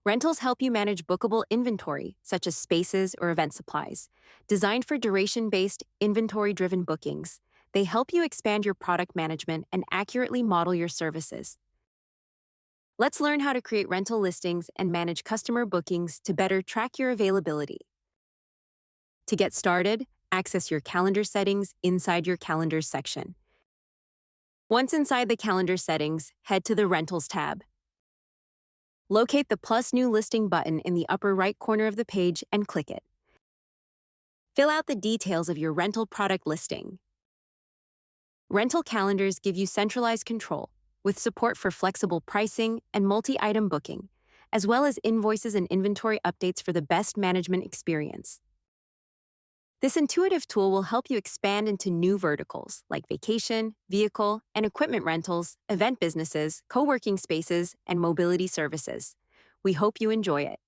Rentals help you manage bookable inventory, such as spaces or event supplies. Designed for duration-based, inventory-driven bookings, they help you expand your product management and accurately model your services. Let's learn how to create rental listings and manage customer bookings to better track your availability. To get started, access your calendar settings inside your Calendars section. Once inside the Calendar settings, head to the Rentals tab. Locate the Plus New Listing button in the upper right corner of the page and click it. Fill out the details of your rental product listing. Rental calendars give you centralized control, with support for flexible pricing and multi-item booking, as well as invoices and inventory updates for the best management experience. This intuitive tool will help you expand into new verticals like vacation, vehicle, and equipment rentals, event businesses, co-working spaces, and mobility services. We hope you enjoy it.